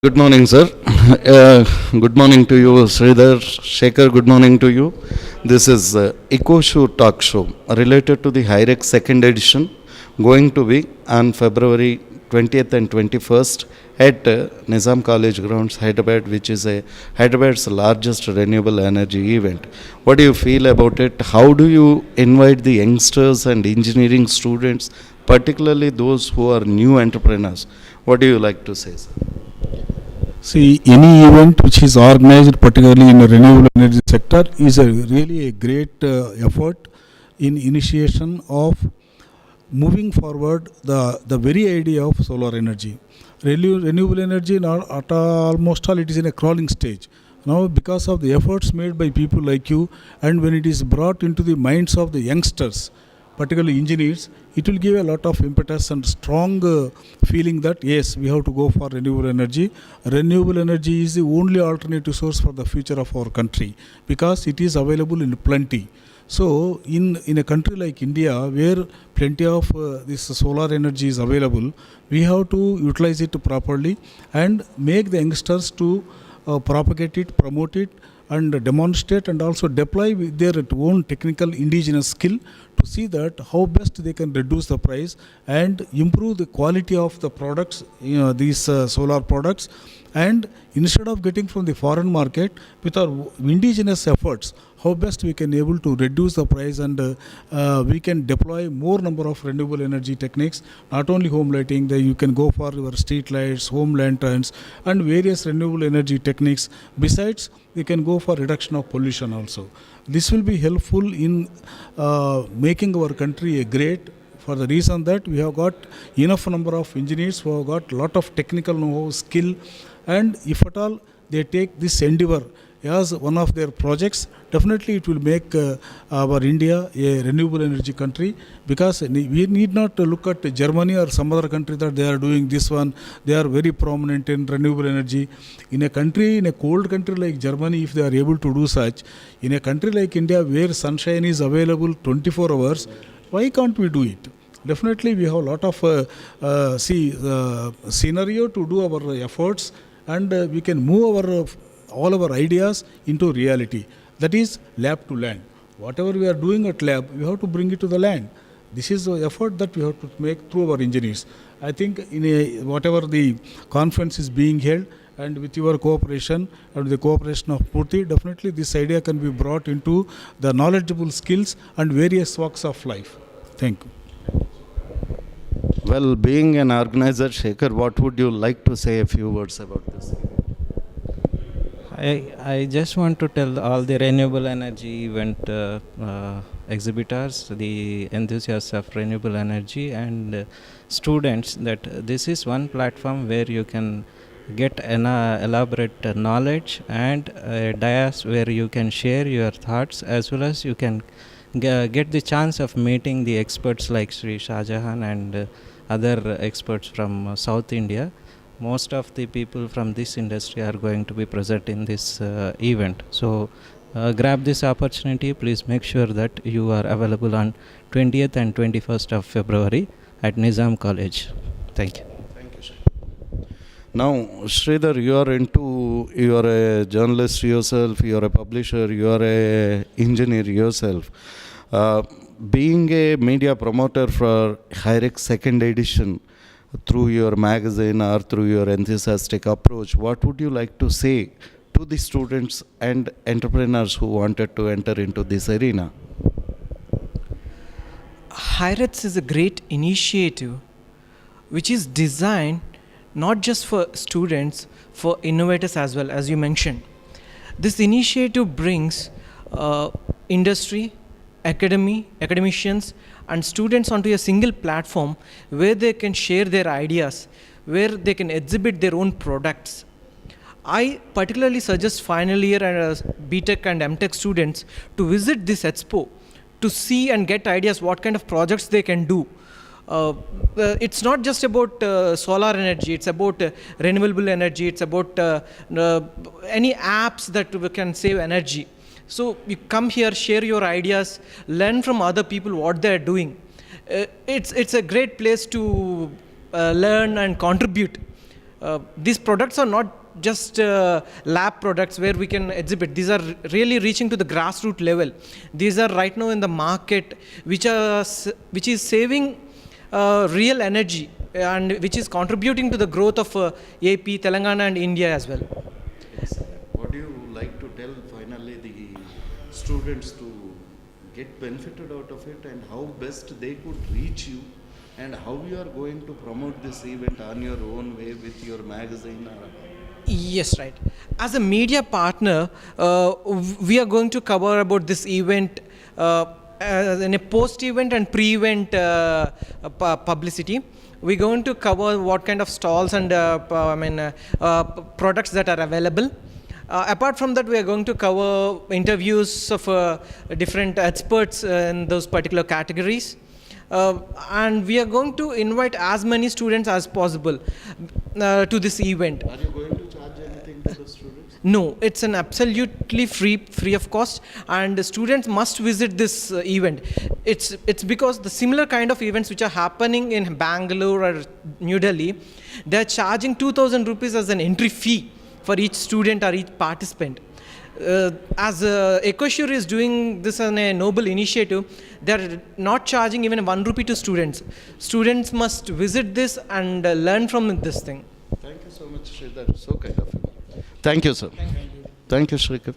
Good morning, sir. Good morning to you, Sridhar. Shekhar, good morning to you. This is EcoShow Talk Show related to the HIREX second edition, going to be on February 20th and 21st at Nizam College grounds, Hyderabad, which is Hyderabad's largest renewable energy event. What do you feel about it? How do you invite the youngsters and engineering students, particularly those who are new entrepreneurs? What do you like to say, sir? See, any event which is organized, particularly in the renewable energy sector, is really a great effort in initiation of moving forward the very idea of solar energy. Renewable energy, almost all, it is in a crawling stage. Now, because of the efforts made by people like you, and when it is brought into the minds of the youngsters, particularly engineers, it will give a lot of impetus and strong feeling that yes, we have to go for renewable energy. Renewable energy is the only alternative source for the future of our country because it is available in plenty. So in a country like India, where plenty of this solar energy is available, we have to utilize it properly and make the youngsters to propagate it, promote it, and demonstrate and also deploy with their own technical indigenous skill to see that how best they can reduce the price and improve the quality of the products, these solar products. And instead of getting from the foreign market, with our indigenous efforts, how best we can able to reduce the price and we can deploy more number of renewable energy techniques, not only home lighting, you can go for your street lights, home lanterns and various renewable energy techniques. Besides, we can go for reduction of pollution also. This will be helpful in making our country a great, for the reason that we have got enough number of engineers who have got lot of technical know-how, skill, and if at all they take this endeavor as one of their projects, definitely it will make our India a renewable energy country, because we need not look at Germany or some other country that they are doing this one, they are very prominent in renewable energy. In a country, in a cold country like Germany, if they are able to do such, in a country like India where sunshine is available 24 hours, why can't we do it? Definitely we have a lot of scenario to do our efforts, and we can move our all our ideas into reality. That is lab to land. Whatever we are doing at lab, we have to bring it to the land. This is the effort that we have to make through our engineers. I think in whatever the conference is being held, and with your cooperation and the cooperation of Purti, definitely this idea can be brought into the knowledgeable skills and various walks of life. Thank you. Well, being an organizer, Shekhar, what would you like to say a few words about this? I just want to tell all the renewable energy event exhibitors, the enthusiasts of renewable energy, and students that this is one platform where you can get an elaborate knowledge and a dais where you can share your thoughts, as well as you can get the chance of meeting the experts like Sri Shahjahan and other experts from South India. Most of the people from this industry are going to be present in this event. So grab this opportunity. Please make sure that you are available on 20th and 21st of February at Nizam College. Thank you. Thank you, Shekhar. Now, Sridhar, you are a journalist yourself, you are a publisher, you are a engineer yourself. Being a media promoter for HIREX second edition, through your magazine or through your enthusiastic approach, what would you like to say to the students and entrepreneurs who wanted to enter into this arena? HIREX is a great initiative which is designed not just for students, for innovators as well, as you mentioned. This initiative brings industry, academicians and students onto a single platform where they can share their ideas, where they can exhibit their own products. I particularly suggest final year and BTech and MTech students to visit this expo to see and get ideas what kind of projects they can do. It's not just about solar energy, it's about renewable energy, it's about any apps that can save energy. So you come here, share your ideas, learn from other people what they are doing. It's a great place to learn and contribute. these products are not just lab products where we can exhibit. These are really reaching to the grassroots level. These are right now in the market, which is saving real energy and which is contributing to the growth of AP, Telangana and India as well. What do you like to tell finally the students to get benefited out of it, and how best they could reach you, and how you are going to promote this event on your own way with your magazine? Yes, right. As a media partner, we are going to cover about this event in a post-event and pre-event publicity. We're going to cover what kind of stalls and products that are available. Apart from that, we are going to cover interviews of different experts in those particular categories. And we are going to invite as many students as possible to this event. Are you going to charge anything to the students? No, it's an absolutely free of cost, and the students must visit this event. It's because the similar kind of events which are happening in Bangalore or New Delhi, they're charging 2,000 rupees as an entry fee for each student or each participant. As EcoSure is doing this as a noble initiative, they're not charging even 1 rupee to students. Students must visit this and learn from this thing. Thank you so much, Sridhar. So kind of you. Thank you, sir. Thank you, Shrikar.